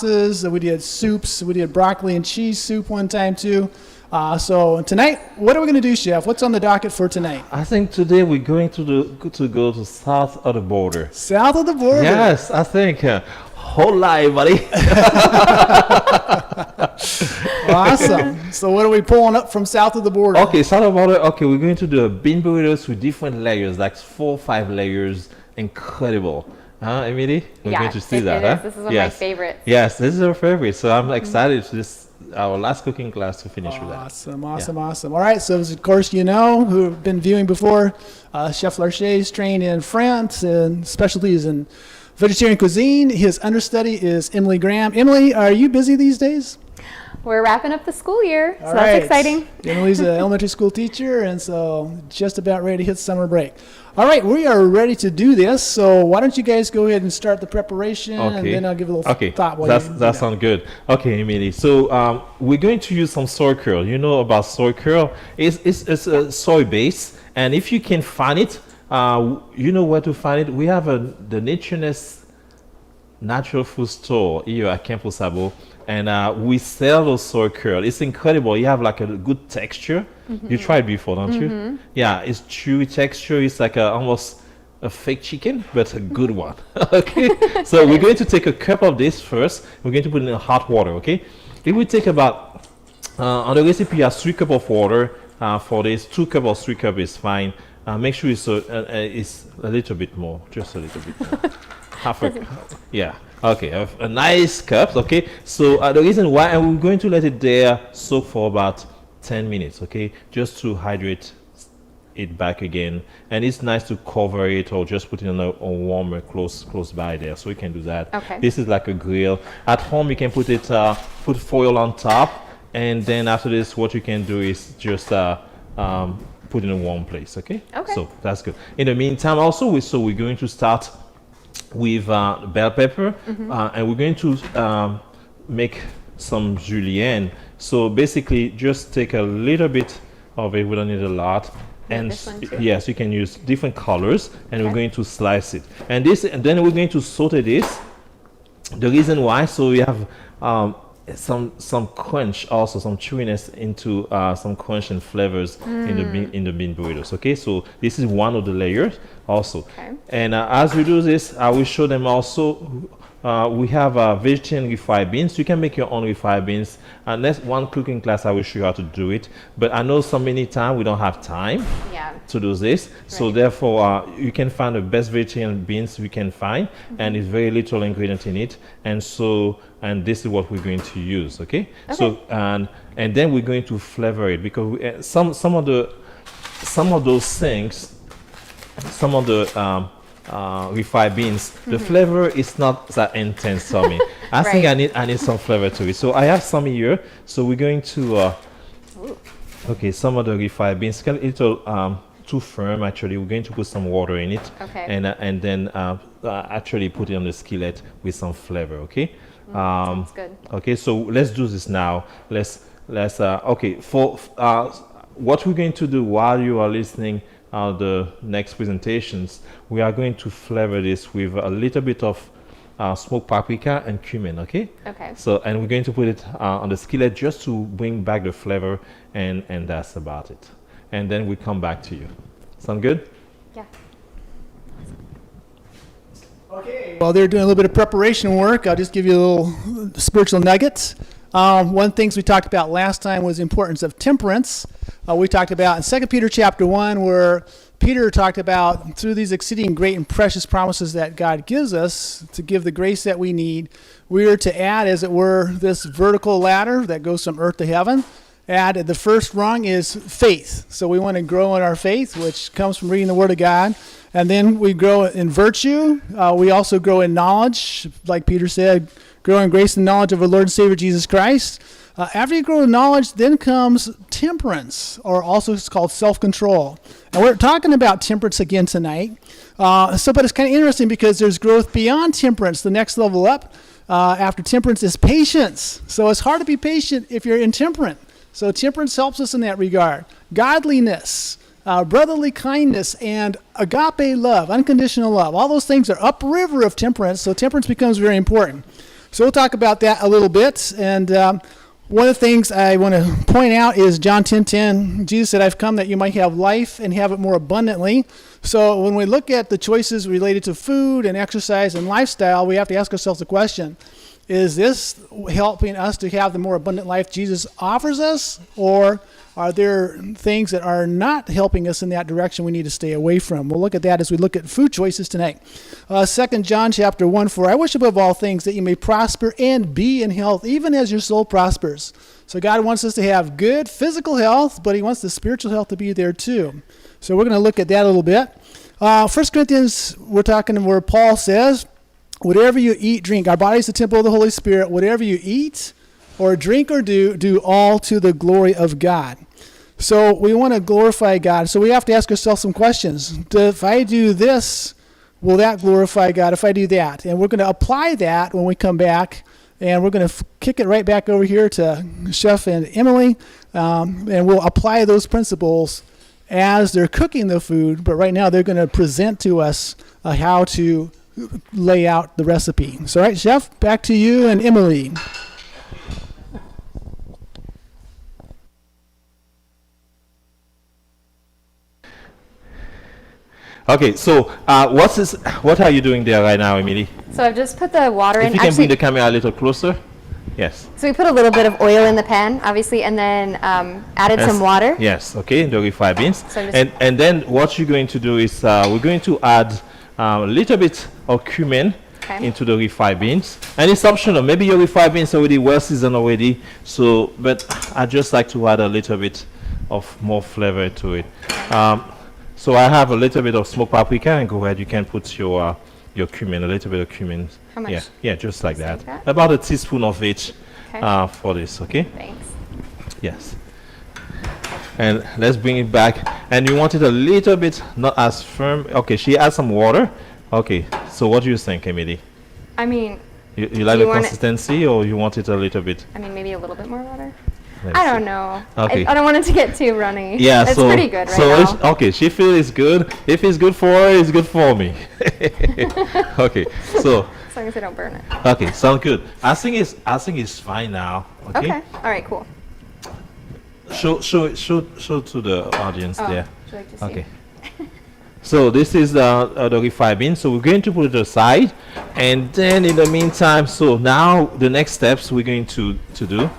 We did soups. We did broccoli and cheese soup one time too. So tonight, what are we going to do, Chef? What's on the docket for tonight? I think today we're going to go to south of the border. South of the border? Yes, I think. Hold live, buddy. Awesome. So what are we pulling up from south of the border? Okay, south of the border. Okay, we're going to do a bean burritos with different layers, like 4 or 5 layers. Incredible. Huh, Emily? We're going to see that, huh? This is one of my favorites. Yes, this is our favorite. So I'm excited to this, our last cooking class to finish with that. Awesome. All right, so of course you know, who have been viewing before, Chef Larcher is trained in France and specialties in vegetarian cuisine. His understudy is Emily Graham. Emily, are you busy these days? We're wrapping up the school year, so All that's right. exciting. Emily's an elementary school teacher, and so just about ready to hit summer break. All right, we are ready to do this, so why don't you guys go ahead and start the preparation, and then I'll give a little thought. That sounds good. Okay, Emily. So we're going to use some soy curl. You know about soy curl? It's a soy base, and if you can find it, you know where to find it. We have the Nutritionist natural food store here at Campo Sabo, and we sell those soy curl. It's incredible. You have like a good texture. You tried before, don't you? Yeah, it's chewy texture. It's like almost a fake chicken, but a good one. Okay, so we're going to take a cup of this first. We're going to put it in hot water. Okay, it will take about on the recipe, you have 3 cups of water for this. 2 cups or 3 cups is fine. Make sure it's a little bit more, just a little bit more. Half a cup. Yeah. Okay, a nice cup. Okay, so the reason why, and we're going to let it there soak for about 10 minutes. Okay, just to hydrate it back again, and it's nice to cover it or just put it in a warmer close by there, so we can do that. Okay. This is like a grill. At home, you can put it put foil on top, and then after this, what you can do is just put in a warm place. Okay. Okay. So that's good. In the meantime, also, we're going to start with bell pepper, and we're going to make some julienne. So basically, just take a little bit of it. We don't need a lot. And yes, you can use different colors, and we're going to slice it. And then we're going to saute this. The reason why, so we have some crunch, also some chewiness into some crunch and flavors in the bean burritos. Okay, so this is one of the layers also. Okay. And as we do this, I will show them also. We have vegetarian refried beans. You can make your own refried beans. Next one cooking class, I will show you how to do it. But I know so many times we don't have time to do this. Right. So therefore, you can find the best vegetarian beans we can find, and it's very little ingredient in it. And so, and this is what we're going to use. Okay. So and then we're going to flavor it, because some of those things, some of the refried beans, the flavor is not that intense for me. I think I need some flavor to it. So I have some here. So we're going to some of the refried beans, a little too firm actually. We're going to put some water in it, and then actually put it on the skillet with some flavor. Okay. Sounds good. Okay, so let's do this now. Let's for what we're going to do while you are listening the next presentations, we are going to flavor this with a little bit of smoked paprika and cumin. Okay. So, and we're going to put it on the skillet just to bring back the flavor, and that's about it. And then we come back to you. Sound good? Yeah. Okay. While they're doing a little bit of preparation work, I'll just give you a little spiritual nuggets. One things we talked about last time was the importance of temperance. We talked about in 2 Peter chapter 1, where Peter talked about through these exceeding great and precious promises that God gives us to give the grace that we need, we are to add, as it were, this vertical ladder that goes from earth to heaven. Add the first rung is faith. So we want to grow in our faith, which comes from reading the Word of God. And then we grow in virtue. We also grow in knowledge, like Peter said, grow in grace and knowledge of our Lord and Savior Jesus Christ. After you grow in knowledge, then comes temperance, or also it's called self-control. And we're talking about temperance again tonight. But it's kind of interesting because there's growth beyond temperance. The next level up after temperance is patience. So it's hard to be patient if you're intemperate. So temperance helps us in that regard. Godliness, brotherly kindness, and agape love, unconditional love. All those things are upriver of temperance, so temperance becomes very important. So we'll talk about that a little bit. And One of the things I want to point out is John 10:10. Jesus said, I've come that you might have life and have it more abundantly. So when we look at the choices related to food and exercise and lifestyle, we have to ask ourselves the question, is this helping us to have the more abundant life Jesus offers us, or are there things that are not helping us in that direction we need to stay away from? We'll look at that as we look at food choices tonight. 2 John chapter 1, for I wish above all things that you may prosper and be in health, even as your soul prospers. So God wants us to have good physical health, but he wants the spiritual health to be there too. So we're going to look at that a little bit. 1 Corinthians, we're talking where Paul says, whatever you eat, drink. Our body is the temple of the Holy Spirit. Whatever you eat or drink or do all to the glory of God. So we want to glorify God. So we have to ask ourselves some questions. If I do this, will that glorify God if I do that? And we're going to apply that when we come back. And we're going to kick it right back over here to Chef and Emily. And we'll apply those principles as they're cooking the food. But right now they're going to present to us how to lay out the recipe. So, all right, Chef, back to you and Emily. Okay, so what are you doing there right now, Emily? So I've just put the water in. If you can bring the camera a little closer. Yes. So we put a little bit of oil in the pan, obviously, and then added some water. Yes, okay, the refried beans. So and then what you're going to do is we're going to add a little bit of cumin into the refried beans. And it's optional. Maybe your refried beans already well seasoned already. So, but I just like to add a little bit of more flavor to it. So I have a little bit of smoked paprika, and go ahead, you can put your cumin, a little bit of cumin. How much? Yeah, just like that. that. About a teaspoon of each for this, okay? Thanks. Yes. And let's bring it back. And you want it a little bit, not as firm. Okay, she adds some water. Okay, so what do you think, Emily? I mean, you like the consistency, or you want it a little bit? I mean, maybe a little bit more water. Let's I see. don't know. Okay. I don't want it to get too runny. Yeah, it's so pretty good right so now. okay, she feels it's good. If it's good for her, it's good for me. Okay, so As long as I don't burn it. okay, sound good. I think it's fine now. Okay. Okay. All right. Cool. Show to the audience there. Would you like to see? Okay. So this is the refried bean. So we're going to put it aside, and then in the meantime, so now the next steps we're going to do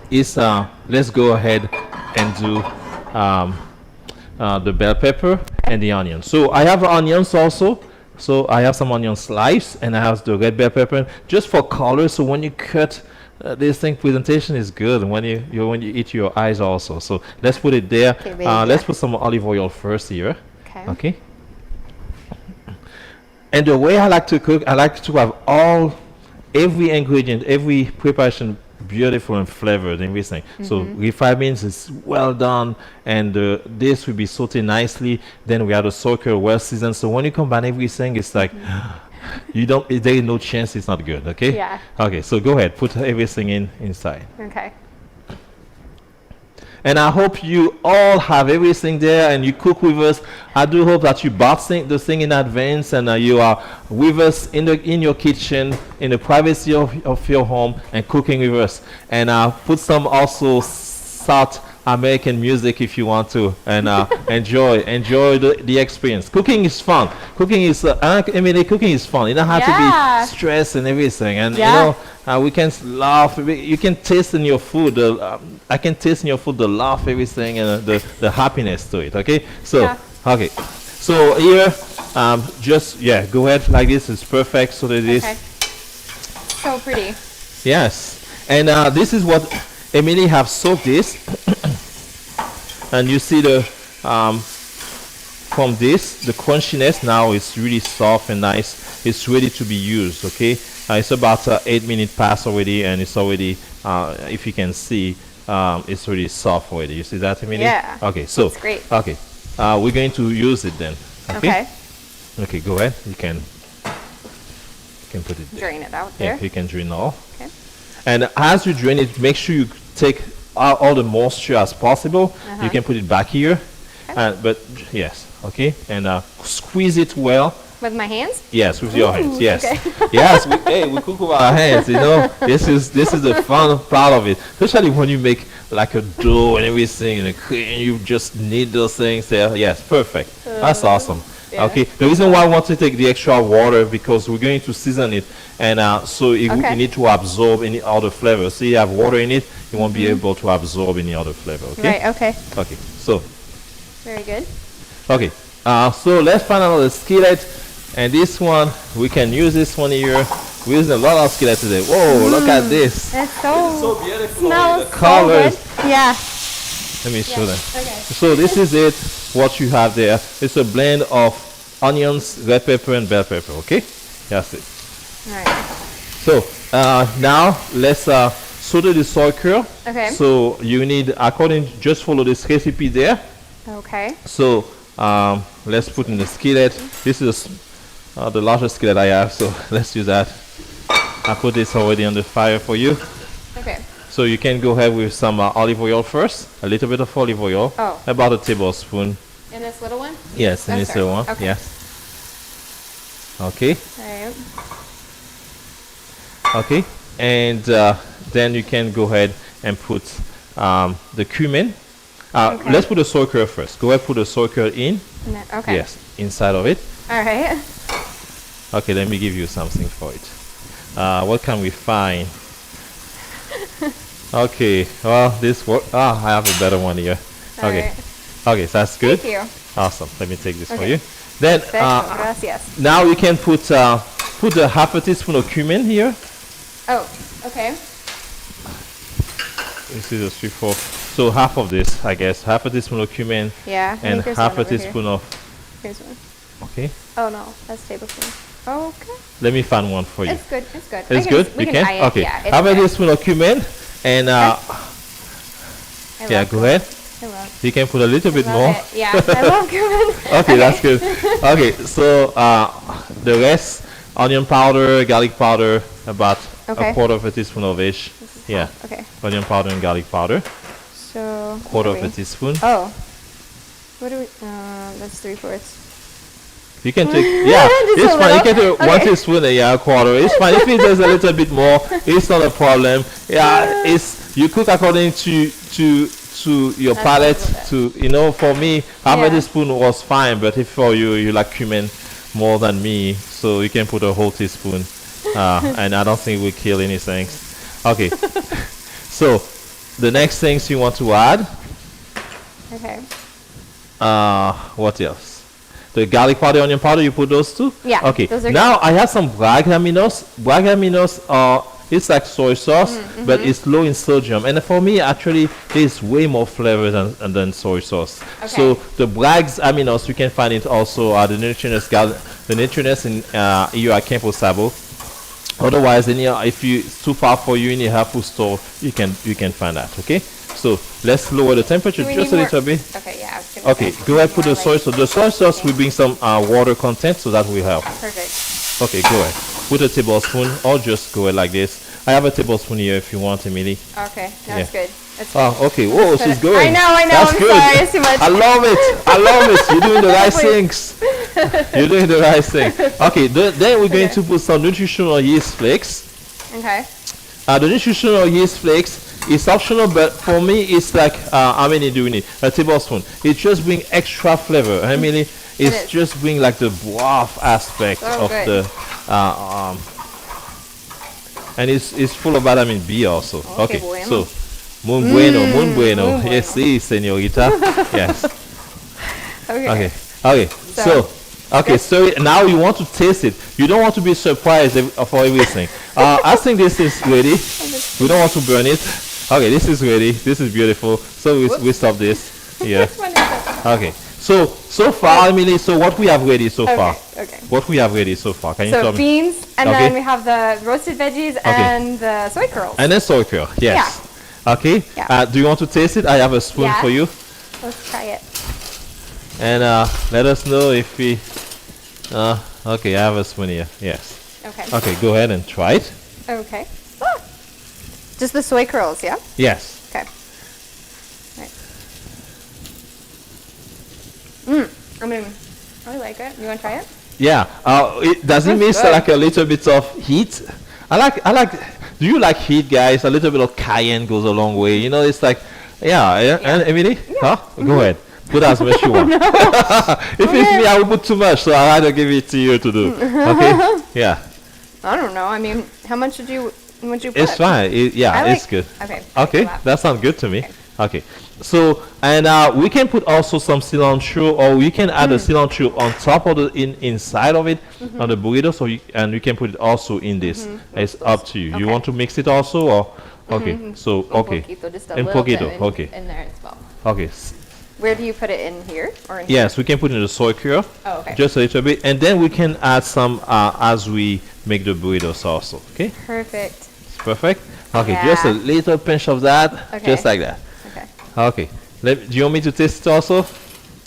is let's go ahead and do the bell pepper and the onion. So I have onions also. So I have some onion slice, and I have the red bell pepper just for color. So when you cut this thing, presentation is good when you eat your eyes also. So let's put it there. Okay, Let's put some olive oil first here. Okay. And the way I like to cook, I like to have every ingredient, every preparation beautiful and flavored, everything. So refried beans is well done, and this will be sautéed nicely. Then we have the soaker well seasoned. So when you combine everything, it's like there is no chance it's not good. Okay. Yeah. Okay. So go ahead, put everything inside. Okay. And I hope you all have everything there and you cook with us. I do hope that you bought the thing in advance, and you are with us in your kitchen, in the privacy of your home, and cooking with us. And put some also South American music if you want to, and enjoy the experience. Cooking is fun. Cooking is cooking is fun. You don't have to be stressed and everything. And you know, we can laugh. You can taste in your food. I can taste in your food the laugh, everything, and the happiness to it. Okay. So okay. So here, just go ahead like this. It's perfect. So that it is. So pretty. Yes. And this is what Emily have soaked this. And you see the from this, the crunchiness now is really soft and nice. It's ready to be used. Okay, it's about 8 minutes past already, and it's already, if you can see, it's really soft already. You see that, Emily? Yeah. Okay, so that's great. Okay, we're going to use it then. Okay. Okay, go ahead. You can put it there. Drain it out there. Yeah, you can drain all. Okay. And as you drain it, make sure you take all the moisture as possible. You can put it back here, but yes, okay, and squeeze it well With my hands? Yes, with your hands. Yes, okay. yes. We cook with our hands. You know, this is the fun part of it. Especially when you make like a dough and everything, and you just need those things there. Yes, perfect. That's awesome. Yeah. Okay. The reason why I want to take the extra water because we're going to season it, and so it Okay. need to absorb any other flavor. So you have water in it, you won't be able to absorb any other flavor. Okay. Right, okay. Okay. So. Very good. Okay, so let's find another skillet, and this one we can use this one here. We're using a lot of skillet today. Whoa, look at this! It's so beautiful. smells The so colors. good. Yeah. Let me show them. Okay. So this is it. What you have there. It's a blend of onions, red pepper, and bell pepper. Okay, that's it. All right. So now let's saute the soy curl. Okay. So you need, just follow this recipe there. Okay. So let's put in the skillet. This is the largest skillet I have, so let's use that. I put this already on the fire for you. Okay. So you can go ahead with some olive oil first, a little bit of olive oil, Oh. about a tablespoon. In this little one? Yes, in Oh, this sorry. one. Okay. Yes. Okay. All right. Okay. And then you can go ahead and put the cumin. Okay. Let's put the soy curl first. Go ahead, put the soy curl in. And then, okay. Yes, inside of it. All right. Okay, let me give you something for it. What can we find? Okay, well, this work. I have a better one here. All Okay, right. okay, so that's good. Thank you. Awesome. Let me take this for Okay. you. Then Perfecto. Gracias. now we can put a half a teaspoon of cumin here. Oh, okay. This is a 3/4. So half of this, I guess, half a teaspoon of cumin Yeah. I and think there's half one a over here. teaspoon of. Here's one. Okay, Oh no, that's tablespoon. Okay. let me find one for you. It's good. It's good. It's I good. We You can can. try it. Okay. Yeah. It's Half a okay. teaspoon of cumin and I yeah, love go ahead. I love. You can put a little bit Love more. it. Yeah. I love cumin. Okay, that's good. Okay, so the rest, onion powder, garlic powder, about Okay. a quarter of a teaspoon of each. Yeah, Okay. onion powder and garlic powder, So. quarter what of do a we- teaspoon. Oh. What do we? That's 3/4. You can take, yeah, Just it's a fine. You little? can do one Okay. teaspoon and yeah, a quarter. It's fine. If it does a little bit more, it's not a problem. Yeah, it's you cook according to your That's palate. a little To for me, half a Yeah. teaspoon was fine, but if for you like cumin more than me, so you can put a whole teaspoon, and I don't think we kill anything. Okay, so the next things you want to add, Okay. what else? The garlic powder, onion powder, you put those two? Yeah, Okay. those are Now I have some Bragg aminos. Bragg aminos are, it's like soy sauce, but it's low in sodium. And for me, actually, there's way more flavor than soy sauce. Okay. So the Bragg's aminos, you can find it also at the nutritionist in here at Campo Sabo. Otherwise, if it's too far for you in your health food store, you can find that. Okay. So let's lower the temperature Do we just need a little bit. Okay. Yeah. I was gonna Okay, say, go ahead, put more the soy like- sauce. The soy sauce will bring some water content, so that will help. Perfect. Okay, go ahead. Put a tablespoon, or just go ahead like this. I have a tablespoon here if you want, Emily. Okay. That's Yeah. good. That's Oh, okay. Whoa, she's I going. know. That's I'm good. sorry. It's too much. I love it. I love it. You're doing the right Wait. things. You're doing the right thing. Okay, then we're going Okay. to put some nutritional yeast flakes. Okay. The nutritional yeast flakes is optional, but for me, it's like how many do we need? A tablespoon. It just brings extra flavor. I mean, It it's is. just bring like the broth aspect Oh, of good. the, and it's full of vitamin B also. Okay, Okay, bueno. so muy bueno, muy bueno. muy Yes, sí, señorita. Yes. Okay. Okay. Okay. So. Okay, so now you want to taste it. You don't want to be surprised for everything. I think this is ready. We don't want to burn it. Okay, this is ready. This is beautiful. So we stop this. Yeah. Which one is that? Okay. So far, Emily. So what we have ready so far? Okay. What we have ready so far? Can you So tell me? beans, and Okay. then we have the roasted veggies and the soy curls. And then soy curl. Yes. Okay. Yeah. Do you want to taste it? I have a spoon Yeah. for you. Let's try it. And let us know if we. Okay, I have a spoon here. Yes. Okay. Okay, go ahead and try it. Okay. Ah. Just the soy curls, yeah? Yes. Okay. Right. I mean, I like it. You want to try it? Yeah. Does it miss good. like a little bit of heat? I like. Do you like heat, guys? A little bit of cayenne goes a long way. You know, it's like, yeah. And Emily, huh? Go ahead. Put as much you want. If it's me, I will put too much, so I'll either give it to you to do. Okay? Yeah. I don't know. I mean, how much would you put? It's fine. It's good. Okay. Okay, that sounds good to me. Okay. So, and we can put also some cilantro, or we can add the cilantro on top of the inside of it on the burrito. So, and you can put it also in this. It's up to you. You Okay. want to mix it also, or okay? So, okay. Poquito, just a En little poquito, bit okay. in there as well. Okay. Where do you put it, in here or in Yes, we can put in the soy curl. Oh, okay. Just a little bit, and then we can add some as we make the burritos also. Okay. here? Perfect. It's perfect. Okay, just a Yeah. little pinch of that, Okay. just like that. Okay. Okay. Do you want me to taste it also?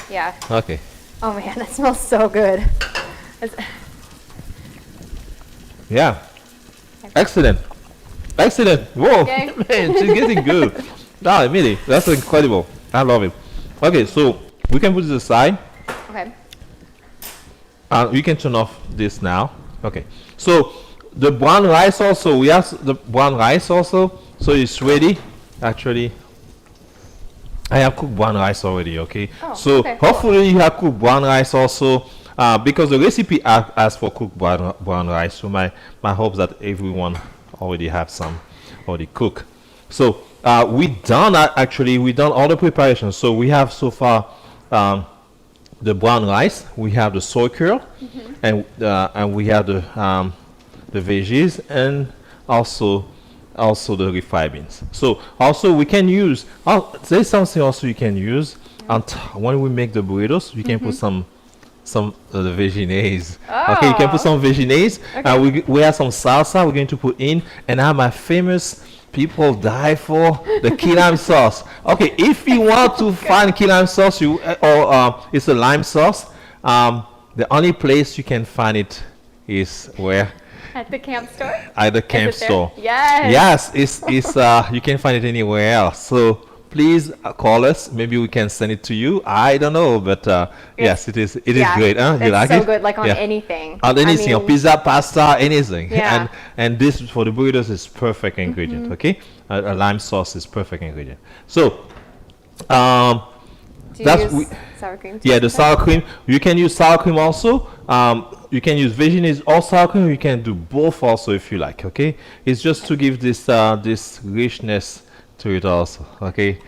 Yeah. Okay. Oh man, that smells so good. It's- Yeah. Excellent. Excellent. Whoa. Okay. Man, she's getting good. Ah, really, that's incredible. I love it. Okay, so we can put it aside. Okay. You can turn off this now. Okay. So the brown rice also, we have the brown rice also. So it's ready. Actually, I have cooked brown rice already. Okay. Oh, So okay, cool. hopefully you have cooked brown rice also. Because the recipe asks for cooked brown rice. So my hope that everyone already have some already cooked. So we done all the preparations. So we have so far the brown rice, we have the soy curl, and we have the veggies, and also the refried beans. So also we can use. There's something also you can use. When we make the burritos, you can put some the veginaise. Okay, you can put some veginaise. We have some salsa we're going to put in, and I have my famous people die for the key lime sauce. Okay, if you want to find key lime sauce, it's a lime sauce. The only place you can find it is where? At the camp store? At the camp Is it there? store. Yes. Yes, it's you can find it anywhere else. So please call us. Maybe we can send it to you. I don't know, but yes, it is. It is great. Huh? You It's like so it? good, like on Yeah. anything. On anything, I on mean, pizza, pasta, anything. Yeah. And this for the burritos is perfect ingredient. Okay, a lime sauce is perfect ingredient. So do you that's use sour cream? yeah, too? the sour cream. You can use sour cream also. You can use veggies or sour cream. You can do both also if you like. Okay, it's just to give this this richness to it also. Okay,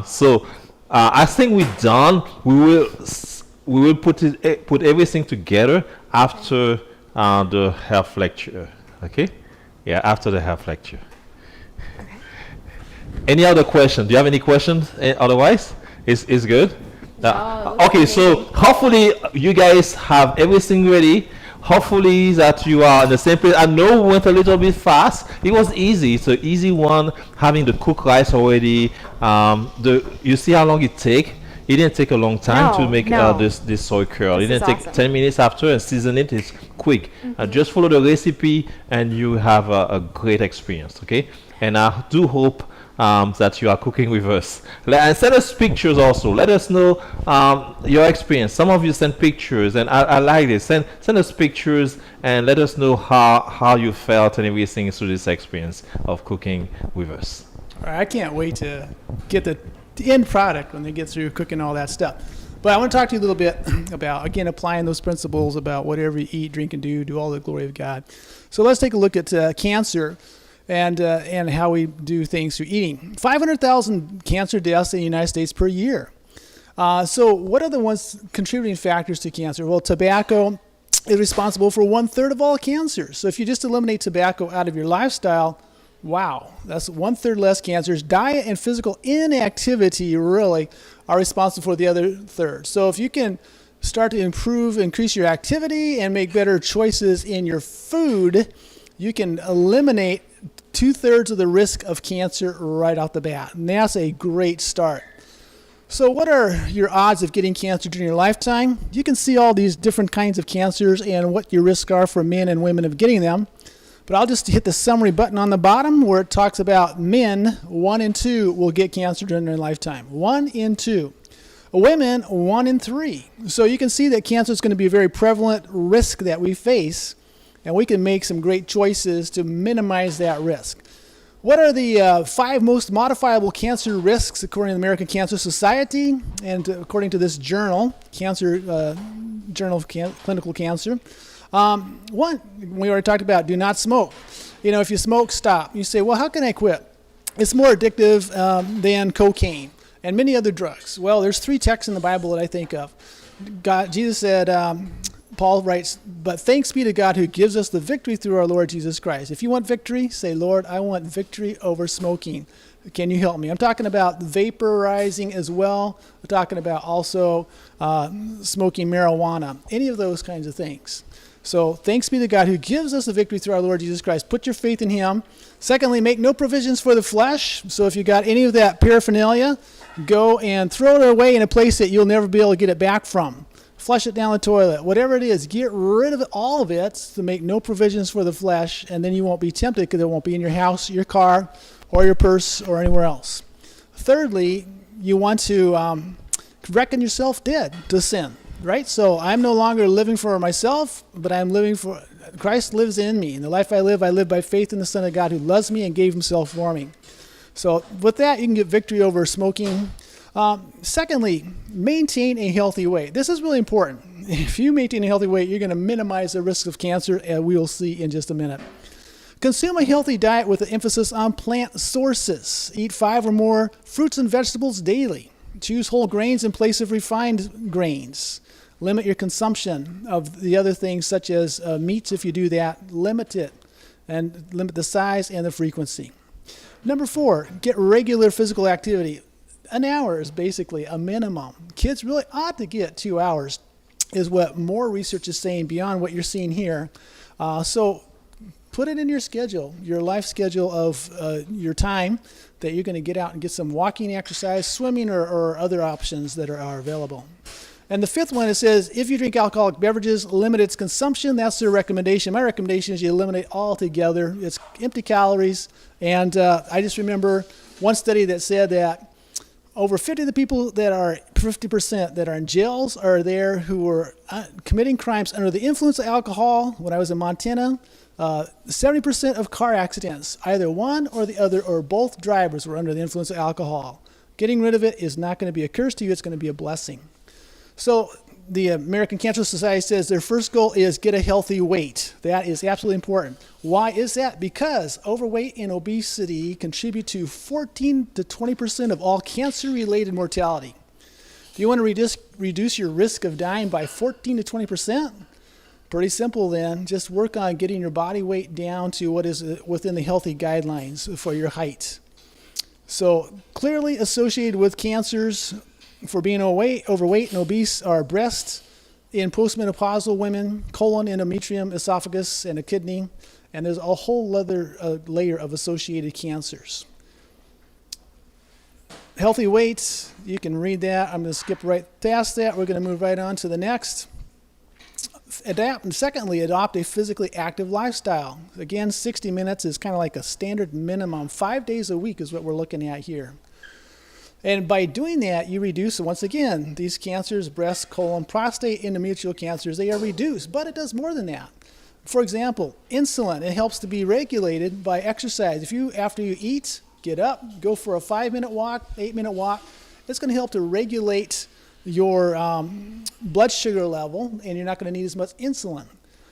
so I think we're done. We will put everything together after the health lecture. Okay, yeah, after the health lecture. Any other questions? Do you have any questions? Otherwise, it's good. Okay, so hopefully you guys have everything ready. Hopefully that you are in the same place. I know we went a little bit fast. It was easy. It's an easy one. Having the cooked rice already. You see how long it take? It didn't take a long time to make this soy curl. It didn't take awesome. 10 minutes after, and season it. It's quick. Just follow the recipe and you have a great experience. Okay, and I do hope that you are cooking with us. And send us pictures also. Let us know your experience. Some of you send pictures, and I like this. Send us pictures and let us know how you felt and everything through this experience of cooking with us. All right, I can't wait to get the end product when they get through cooking all that stuff. But I want to talk to you a little bit about, again, applying those principles about whatever you eat, drink, and do all the glory of God. So let's take a look at cancer and how we do things through eating. 500,000 cancer deaths in the United States per year. So what are the ones contributing factors to cancer? Well, tobacco is responsible for 1/3 of all cancers. So if you just eliminate tobacco out of your lifestyle, wow, that's 1/3 less cancers. Diet and physical inactivity really are responsible for the other third. So if you can start to increase your activity and make better choices in your food, you can eliminate 2/3 of the risk of cancer right off the bat. And that's a great start. So what are your odds of getting cancer during your lifetime? You can see all these different kinds of cancers and what your risks are for men and women of getting them. But I'll just hit the summary button on the bottom where it talks about men, 1 in 2 will get cancer during their lifetime. 1 in 2. Women, 1 in 3. So you can see that cancer is going to be a very prevalent risk that we face, and we can make some great choices to minimize that risk. What are the 5 most modifiable cancer risks according to the American Cancer Society and according to this journal, Journal of Clinical Cancer? One, we already talked about, do not smoke. If you smoke, stop. You say, well, how can I quit? It's more addictive than cocaine and many other drugs. Well, there's 3 texts in the Bible that I think of. Jesus said, Paul writes, but thanks be to God who gives us the victory through our Lord Jesus Christ. If you want victory, say, Lord, I want victory over smoking. Can you help me? I'm talking about vaporizing as well. I'm talking about also smoking marijuana, any of those kinds of things. So thanks be to God who gives us the victory through our Lord Jesus Christ. Put your faith in him. Secondly, make no provisions for the flesh. So if you got any of that paraphernalia, go and throw it away in a place that you'll never be able to get it back from. Flush it down the toilet. Whatever it is, get rid of it, all of it, to make no provisions for the flesh, and then you won't be tempted because it won't be in your house, your car, or your purse, or anywhere else. Thirdly, you want to reckon yourself dead to sin, right? So I'm no longer living for myself, but I'm living for Christ lives in me. And the life I live by faith in the Son of God who loves me and gave himself for me. So with that, you can get victory over smoking. Secondly, maintain a healthy weight. This is really important. If you maintain a healthy weight, you're going to minimize the risk of cancer, as we will see in just a minute. Consume a healthy diet with an emphasis on plant sources. Eat 5 or more fruits and vegetables daily. Choose whole grains in place of refined grains. Limit your consumption of the other things such as meats. If you do that, limit it and limit the size and the frequency. Number 4, get regular physical activity. An hour is basically a minimum. Kids really ought to get 2 hours, is what more research is saying beyond what you're seeing here. So put it in your schedule, your life schedule of your time, that you're going to get out and get some walking exercise, swimming, or other options that are available. And the 5th one, it says, if you drink alcoholic beverages, limit its consumption. That's their recommendation. My recommendation is you eliminate altogether. It's empty calories. And I just remember one study that said that over 50% of the people that are in jails are there who were committing crimes under the influence of alcohol. When I was in Montana, 70% of car accidents, either one or the other or both drivers were under the influence of alcohol. Getting rid of it is not going to be a curse to you. It's going to be a blessing. So the American Cancer Society says their first goal is get a healthy weight. That is absolutely important. Why is that? Because overweight and obesity contribute to 14 to 20% of all cancer-related mortality. Do you want to reduce your risk of dying by 14 to 20%? Pretty simple then. Just work on getting your body weight down to what is within the healthy guidelines for your height. So clearly associated with cancers for being overweight and obese are breast in postmenopausal women, colon, endometrium, esophagus, and a kidney. And there's a whole other layer of associated cancers. Healthy weights, you can read that. I'm going to skip right past that. We're going to move right on to the next. Secondly, adopt a physically active lifestyle. Again, 60 minutes is kind of like a standard minimum. 5 days a week is what we're looking at here. And by doing that, you reduce, once again, these cancers, breast, colon, prostate, endometrial cancers, they are reduced. But it does more than that. For example, insulin, it helps to be regulated by exercise. If you, after you eat, get up, go for a 5-minute walk, 8-minute walk, it's going to help to regulate your blood sugar level, and you're not going to need as much insulin.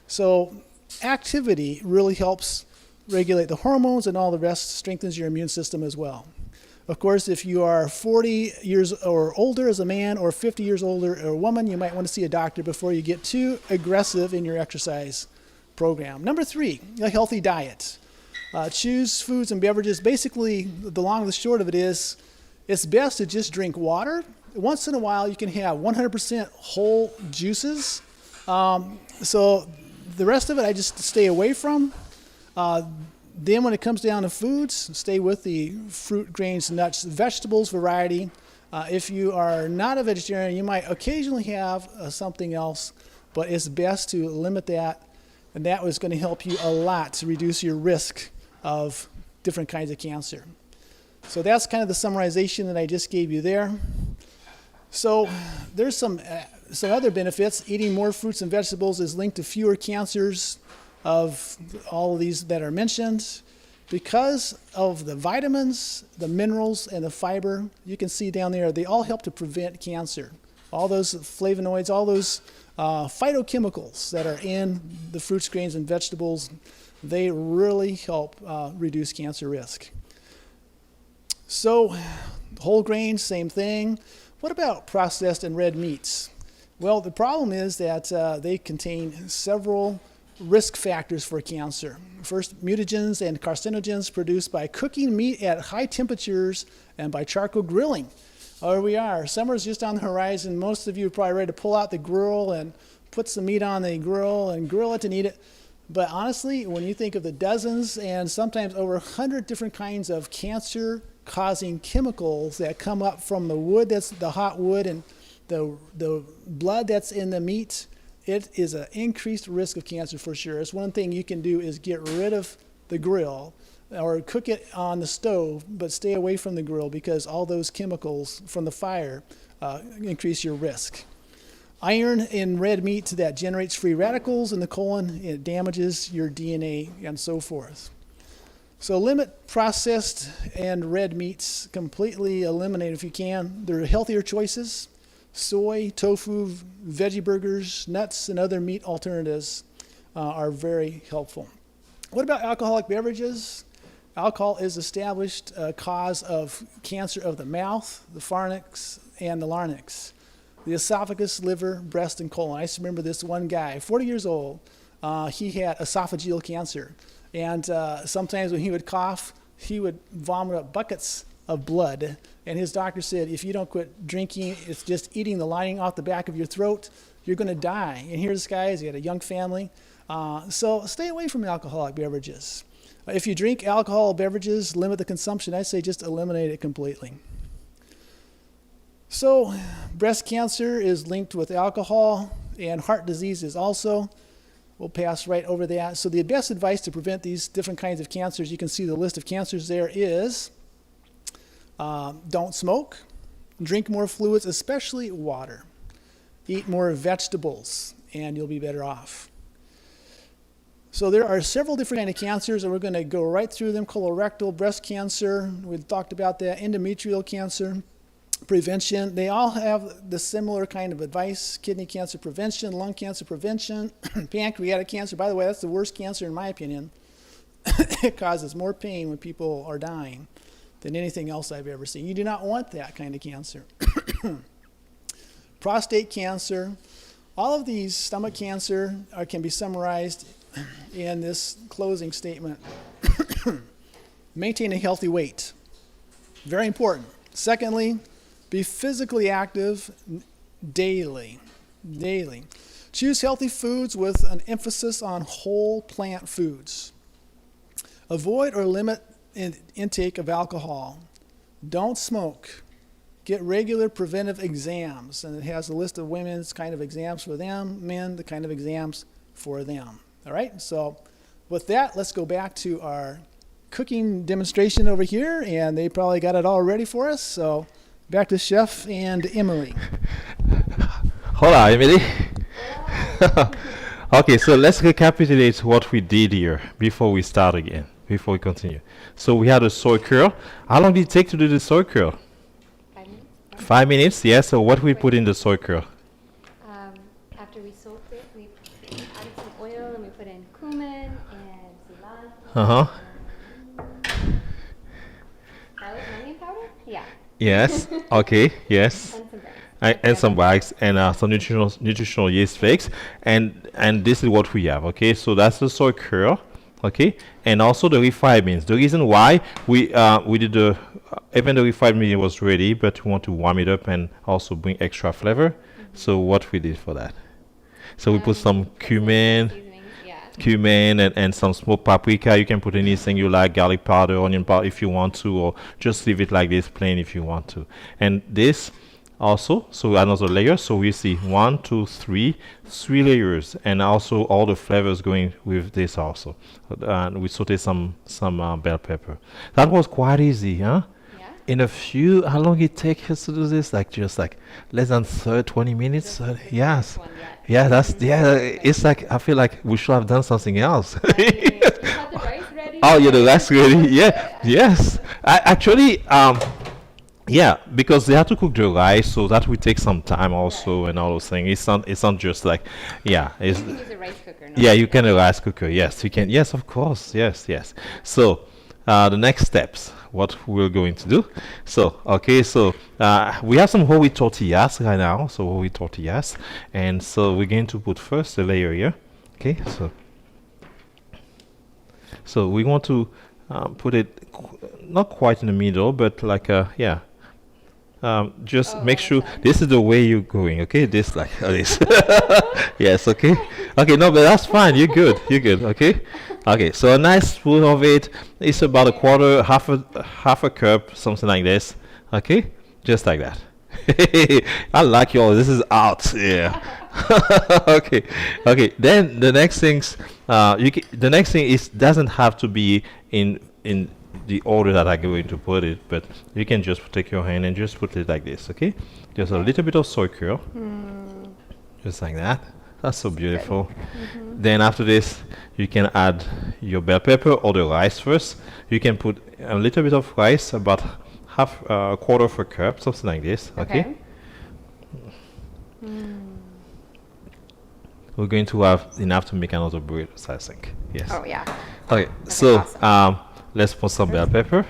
So activity really helps regulate the hormones, and all the rest strengthens your immune system as well. Of course, if you are 40 years or older as a man or 50 years older as a woman, you might want to see a doctor before you get too aggressive in your exercise program. Number 3, a healthy diet. Choose foods and beverages. Basically, the long and the short of it is, it's best to just drink water. Once in a while, you can have 100% whole juices. So the rest of it, I just stay away from. Then when it comes down to foods, stay with the fruit, grains, nuts, vegetables variety. If you are not a vegetarian, you might occasionally have something else, but it's best to limit that. And that was going to help you a lot to reduce your risk of different kinds of cancer. So that's kind of the summarization that I just gave you there. So there's some other benefits. Eating more fruits and vegetables is linked to fewer cancers of all of these that are mentioned. Because of the vitamins, the minerals, and the fiber, you can see down there, they all help to prevent cancer. All those flavonoids, all those phytochemicals that are in the fruits, grains, and vegetables, they really help reduce cancer risk. So whole grains, same thing. What about processed and red meats? Well, the problem is that they contain several risk factors for cancer. First, mutagens and carcinogens produced by cooking meat at high temperatures and by charcoal grilling. Here we are. Summer's just on the horizon. Most of you are probably ready to pull out the grill and put some meat on the grill and grill it and eat it. But honestly, when you think of the dozens and sometimes over 100 different kinds of cancer-causing chemicals that come up from the wood, that's the hot wood, and the blood that's in the meat, it is an increased risk of cancer for sure. It's one thing you can do is get rid of the grill or cook it on the stove, but stay away from the grill because all those chemicals from the fire increase your risk. Iron in red meat that generates free radicals in the colon, it damages your DNA and so forth. So limit processed and red meats, completely eliminate if you can. There are healthier choices. Soy, tofu, veggie burgers, nuts, and other meat alternatives are very helpful. What about alcoholic beverages? Alcohol is established cause of cancer of the mouth, the pharynx, and the larynx. The esophagus, liver, breast, and colon. I just remember this one guy, 40 years old. He had esophageal cancer. And sometimes when he would cough, he would vomit up buckets of blood. And his doctor said, if you don't quit drinking, it's just eating the lining off the back of your throat, you're going to die. And here's this guy, he had a young family. So stay away from alcoholic beverages. If you drink alcohol beverages, limit the consumption. I say just eliminate it completely. So breast cancer is linked with alcohol, and heart disease is also. We'll pass right over that. So the best advice to prevent these different kinds of cancers, you can see the list of cancers there is don't smoke, drink more fluids, especially water. Eat more vegetables, and you'll be better off. So there are several different kinds of cancers, and we're going to go right through them. Colorectal, breast cancer, we talked about that, endometrial cancer, prevention. They all have the similar kind of advice: kidney cancer prevention, lung cancer prevention, pancreatic cancer. By the way, that's the worst cancer in my opinion. It causes more pain when people are dying than anything else I've ever seen. You do not want that kind of cancer. Prostate cancer. All of these, stomach cancer, can be summarized in this closing statement. Maintain a healthy weight. Very important. Secondly, be physically active daily. Choose healthy foods with an emphasis on whole plant foods. Avoid or limit intake of alcohol. Don't smoke. Get regular preventive exams, and it has a list of women's kind of exams for them, men, the kind of exams for them. All right, so with that, let's go back to our cooking demonstration over here, and they probably got it all ready for us. So back to Chef and Emily. Hola, Emily. Okay, so let's recapitulate what we did here before we start again, before we continue. So we had a soy curl. How long did it take to do the soy curl? 5 minutes. 5 minutes, yeah. So what we put in the soy curl? After we soaked it, we added some oil and we put in cumin and cilantro. Uh-huh. Garlic and onion powder? Yeah. Yes. Okay, yes. And some bread. And some bags and some nutritional yeast flakes, and this is what we have. Okay, so that's the soy curl. Okay, and also the refried beans. The reason why we did the even the refried bean was ready, but we want to warm it up and also bring extra flavor. Mm-hmm. So what we did for that? So we put some cumin. Cumin and some smoked paprika. You can put anything you like, garlic powder, onion powder if you want to, or just leave it like this plain if you want to. And this also, so another layer. So we see 1, 2, 3 layers, and also all the flavors going with this also. We sauté some bell pepper. That was quite easy, huh? Yeah. in a few, how long it take us to do this? Like just like less than 20 minutes? Yes. One yet. Yeah, it's like, I feel like we should have done something else. Right. You have the rice ready? Oh, yeah, the rice ready. Yeah, yes. I actually, yeah, because they have to cook the rice, so that will take some time also and all those things. It's not just like, yeah, it's, You can use a rice cooker. No? yeah, you can a rice cooker. Yes, you can. Yes, of course. Yes, yes. So, the next steps, what we're going to do. So, okay, so we have some whole wheat tortillas right now. So whole wheat tortillas, and so we're going to put first the layer here. Okay, so we want to put it not quite in the middle, but like yeah. Just make sure this is the way you're going, okay? This like this. Yes, okay. Okay, no, but that's fine. You're good. You're good. Okay. Okay. So a nice spoon of it. It's about a quarter, half a cup, something like this. Okay, just like that. I like yours. This is out. Yeah. Okay. Okay. Then the next things, the next thing is doesn't have to be in the order that I'm going to put it, but you can just take your hand and just put it like this, okay? Just a little bit of soy curl, just like that. That's so beautiful. Then after this, you can add your bell pepper or the rice first. You can put a little bit of rice, about a quarter of a cup, something like this, okay? We're going to have enough to make another burrito, I think. Yes. Oh, yeah. Okay, so awesome. let's put some bell pepper.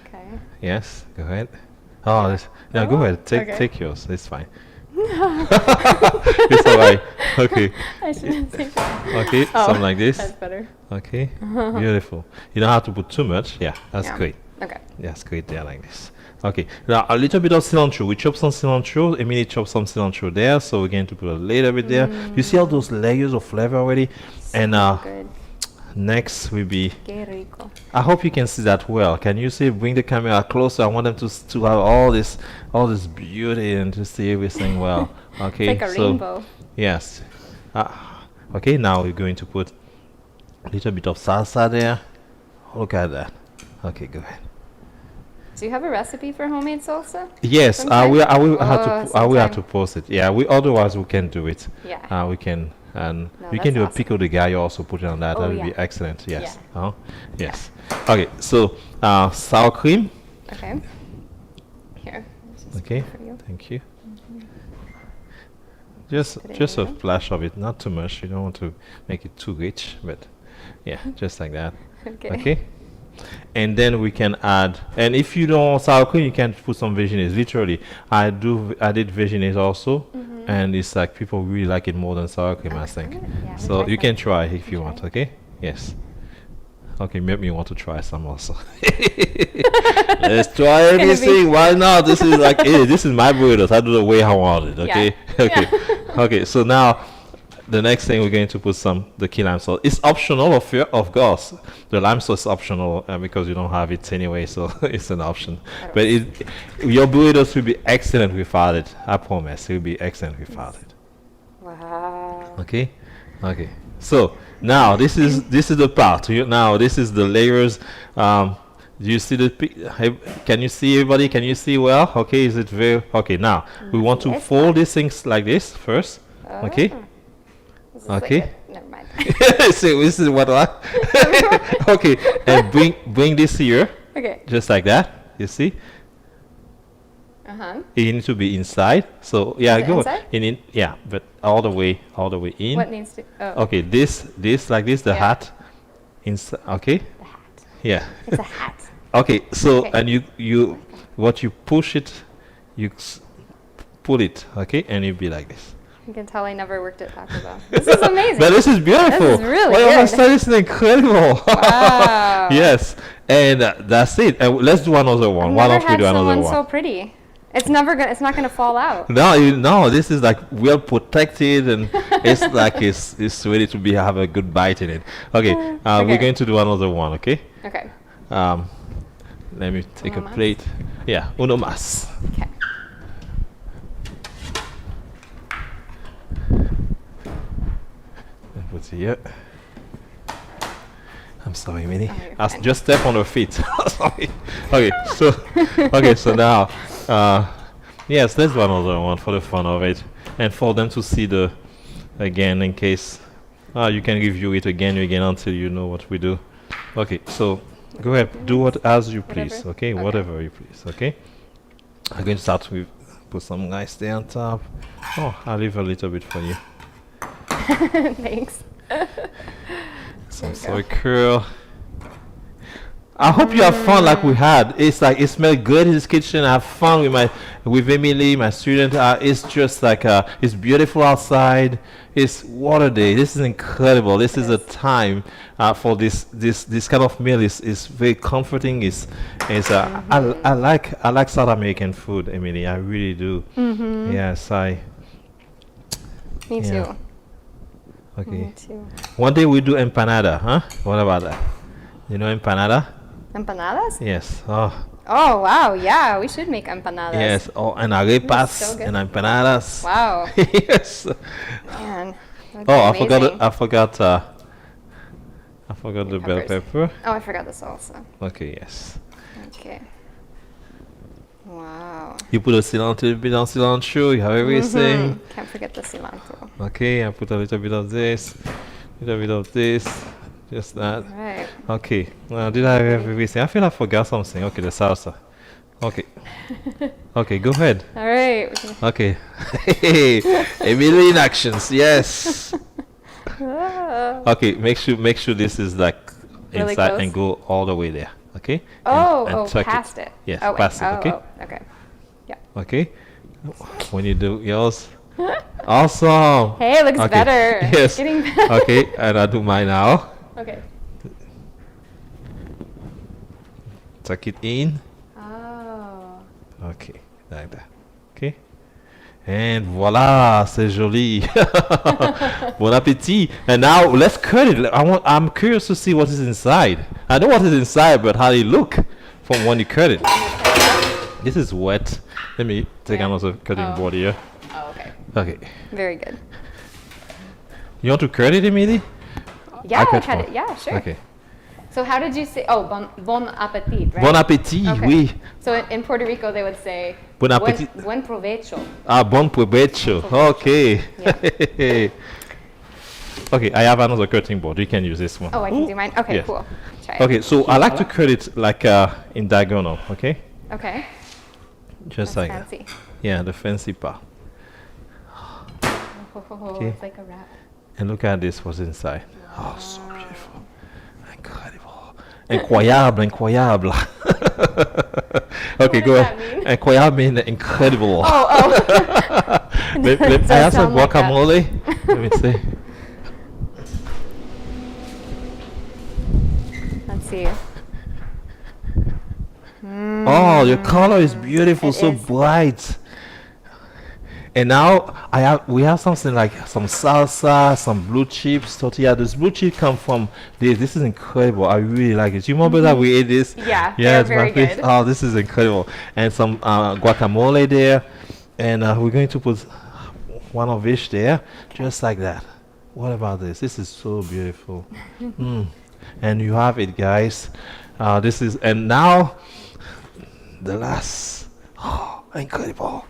Okay. Yes, go ahead. Oh, no, go ahead. okay. Take yours. It's fine. It's alright. Okay. I shouldn't say that. Okay, something like this. That's better. Okay, beautiful. You don't have to put too much. Yeah, that's Yeah. great. Okay. That's great there, like this. Okay, now a little bit of cilantro. We chop some cilantro. Emily chopped some cilantro there, so we're going to put a little bit there. You see all those layers of flavor already? And Good. next will be. Qué rico. I hope you can see that well. Can you see? Bring the camera closer. I want them to have all this beauty and to see everything well. Okay, It's like a rainbow. yes. Okay, now we're going to put a little bit of salsa there. Look at that. Okay, go ahead. Do you have a recipe for homemade salsa? Yes, Sometime? I will have sometime. to post it. Yeah, otherwise we can do it. Yeah. We can, and No, you can that's do a awesome. pico de gallo also, put it on that. Oh, That would yeah. be excellent. Yes. Yeah. Yes. Okay, so sour cream. Okay. Here. this is Okay, For you. thank you. Put it Just a in. splash of it, not too much. You don't want to make it too rich, but yeah, just like that. Okay. Okay. And then we can add, and if you don't want sour cream, you can put some veginaise. Literally, I did veginaise also, and it's like people really like it more than sour cream, I think. Yeah, So try you can some. try if you Try. want. Okay. Yes. Okay, make me want to try some also. Let's try gonna be- everything. Why not? This is like, hey, this is my burritos. I do the way I want it. Okay. Yeah. Okay. Okay. So now, the next thing we're going to put the key lime sauce. It's optional, of course. The lime sauce is optional because you don't have it anyway, so it's an option. But your burritos will be excellent without it. I promise, it will be excellent without it. Wow. Okay. Okay. So now this is the part. Now this is the layers. Do you see can you see everybody? Can you see well? Okay. Is it very okay? Now we want to Yes, fold these things like this first. Okay. This is Okay. Like never mind. So this is what I. Okay. And bring this here, Okay. just like that. You see. You need to be inside. So yeah, Is it go inside? yeah, but all the way in. What needs to? Oh. Okay, this like this, the Yeah. hat. Inside. Okay. The hat. Yeah. It's a hat. Okay. So Okay. and you what you push it, you pull it. Okay, and it'll be like this. You can tell I never worked at Taco Bell. This is amazing. But this is beautiful. This is really oh my good. God, this is incredible. Wow. Yes, and that's it. And let's do another one. I've Why never don't we had do another someone one? so pretty. It's not gonna fall out. No, this is like well protected, and it's like it's ready to have a good bite in it. Okay, we're Okay. going to do another one. Okay. Okay. Let me take Uno a mas? plate. Yeah, uno mas. Okay. And put it here. I'm sorry, Minnie. Oh, you're I fine. just step on her feet. Sorry. So now, yes, let's do another one for the fun of it, and for them to see the again in case you can review it again until you know what we do. Okay, so go ahead, do what as you please. Whatever? Okay, Okay. whatever you please. Okay, I'm going to start with put some rice there on top. Oh, I'll leave a little bit for you. Thanks. Some you soy curl. I hope you have fun like we had. It's like it smelled good in this kitchen. I have fun with Emily, my student. It's just like it's beautiful outside. It's water day. This is incredible. This is a time for this kind of meal. Is very comforting. I like South American food, Emily. I really do. Yes, Me Yeah. too. Okay. Me too. One day we do empanada, huh? What about that? You know empanada? Empanadas? Yes. Oh, Oh wow, yeah, we should make empanadas. yes. Oh, and arepas so good. and empanadas. Wow, Yes. man. That's Oh, amazing. I forgot the bell Peppers. pepper. Oh, I forgot the salsa. Okay, yes. Okay. Wow. You put a bit on cilantro. You have everything. Can't forget the cilantro. Okay, I put a little bit of this, just that. Right. Okay. Did I have everything? I feel I forgot something. Okay, the salsa. Okay. Okay, go ahead. All right. Okay. Emily in actions. Yes. Ah. Okay. Make sure this is like Really inside close? and go all the way there. Okay. Oh, tuck past it. Yes, Oh, wait. past it. Okay. Oh, okay. Okay. When you do yours. Awesome. Hey, it looks Okay. better. Yes. Getting better. Okay, and I do mine now. Okay. Tuck it in. Oh. Okay, like that. Okay. And voila, c'est joli. Bon appétit. And now let's cut it. I'm curious to see what is inside. I know what is inside, but how it look from when you cut it. This is wet. Let me take Yeah. another cutting Oh. board here. Oh, okay. Okay. Very good. You want to cut it, Emily? Yeah, I cut had one. it. Yeah, sure. Okay. So how did you say? Oh, bon appetit, right? Bon appétit, Okay. oui. So in Puerto Rico, they would say Bon appetit. Buen provecho. Ah, bon provecho. Okay. Okay, I have another cutting board. You can use this one. Oh, I can do mine. Okay, Yes. cool. Try it. Okay, so I like to cut it like in diagonal, okay? Okay. Just That's like that. fancy. Yeah, the fancy part. Oh, Okay. it's like a wrap. And look at this, what's inside. Oh, so beautiful. Incredible. Incroyable, incroyable. Okay, What go does ahead. that mean? Incroyable means incredible. Oh, oh. I have some sound like that. guacamole. Let me see. Let's see. Oh, your color is beautiful, It so is. bright. And now we have something like some salsa, some blue chips, tortilla. This blue chip come from this. This is incredible. I really like it. You remember that we ate this? Yeah, Yeah, they're very good. Oh, this is incredible. And some guacamole there. And we're going to put one of each there, just like that. What about this? This is so beautiful. And you have it, guys. And now the last. Oh, incredible.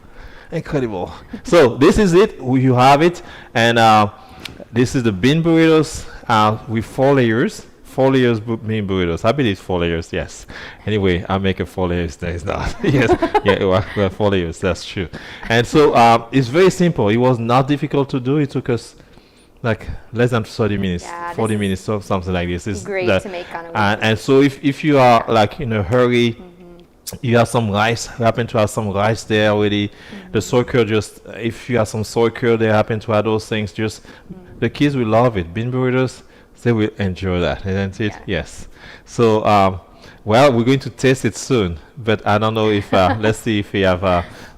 Incredible. So this is it. You have it. And this is the bean burritos with 4 layers. 4 layers bean burritos. I believe 4 layers, yes. Anyway, I make a 4 layers. There is not. Yes. Yeah, well, 4 layers. That's true. And so it's very simple. It was not difficult to do. It took us like less than 30 minutes, Yeah, this 40 is minutes, so something like this. It's great to make on a weekend. and so if you are like in a hurry, you have some rice, you happen to have some rice there already. The soy curd, just if you have some soy curd, they happen to have those things. Just the kids will love it. Bean burritos, they will enjoy that, isn't it? Yeah. Yes. So, well, we're going to taste it soon, but I don't know if let's see if we have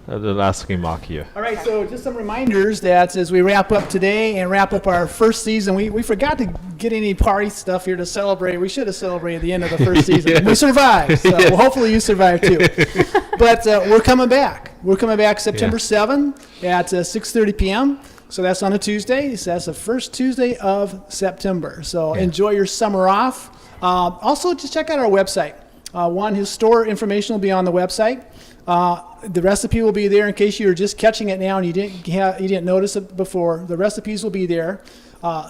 the last remark here. All right, so just some reminders that as we wrap up today and wrap up our first season, we forgot to get any party stuff here to celebrate. We should have celebrated the end of the first season. Yes. We survived, so well, hopefully you survived too. But we're coming back. We're coming back September 7 at 6:30 p.m. So that's on a Tuesday. So that's the first Tuesday of September. So enjoy your summer off. Also, just check out our website. His store information will be on the website. The recipe will be there in case you were just catching it now and you didn't notice it before. The recipes will be there.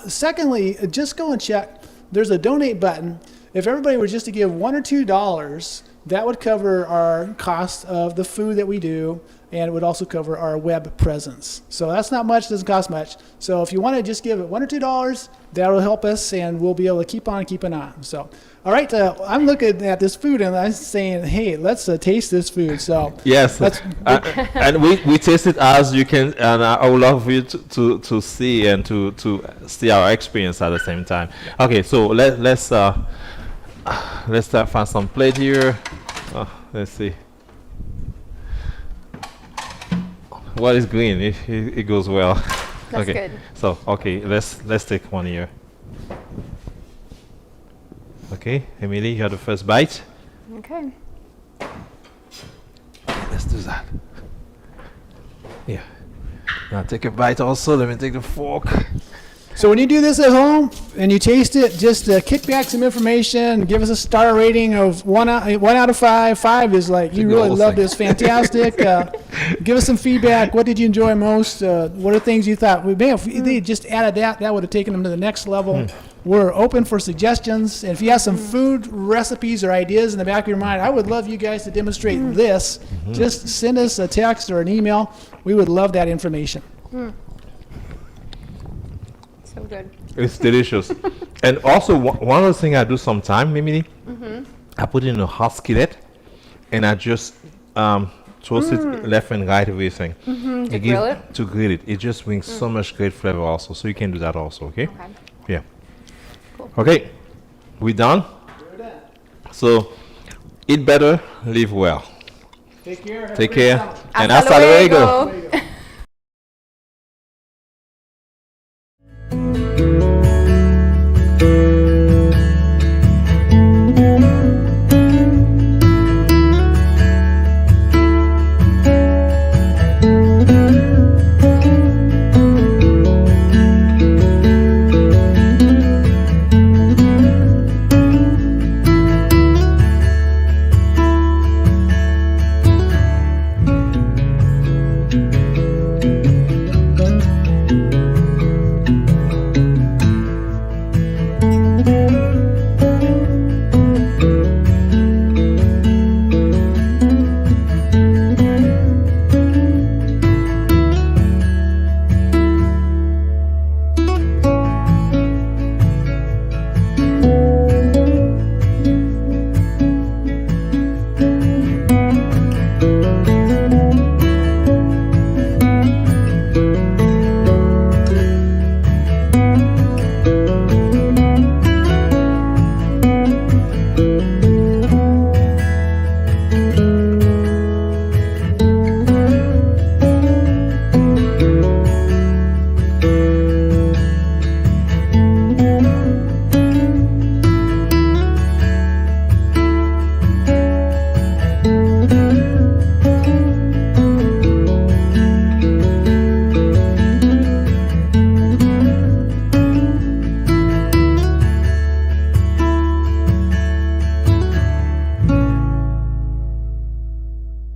Secondly, just go and check. There's a donate button. If everybody were just to give $1 or $2, that would cover our cost of the food that we do, and it would also cover our web presence. So that's not much, doesn't cost much. So if you want to just give it $1 or $2, that will help us, and we'll be able to keep on keeping on. So, all right, I'm looking at this food, and I'm saying, hey, let's taste this food. So yes, and we taste it as you can, and I would love you to see and to see our experience at the same time. Okay, so let's find some plate here. Let's see. What is green? It goes well. That's okay. good. So let's take one here. Okay, Emily, you have the first bite. Okay. Let's do that. Yeah. Now take a bite also. Let me take the fork. So when you do this at home and you taste it, just kick back some information. Give us a star rating of 1 out of 5. 5 is like you really loved this, fantastic. Give us some feedback. What did you enjoy most? What are things you thought? If they just added that would have taken them to the next level. We're open for suggestions. And if you have some food recipes or ideas in the back of your mind, I would love you guys to demonstrate this. Just send us a text or an email. We would love that information. So good. It's delicious. And also, one other thing I do sometime, Mimi, I put it in a hot skillet, and I just toast it left and right, everything. To grill it? To grill it. It just brings so much great flavor also. So you can do that also, okay? Okay. Yeah. Cool. Okay. We done? We're done. So, eat better, live well. Take care. Have a Take great care. summer. And Hasta hasta luego. luego. There you go.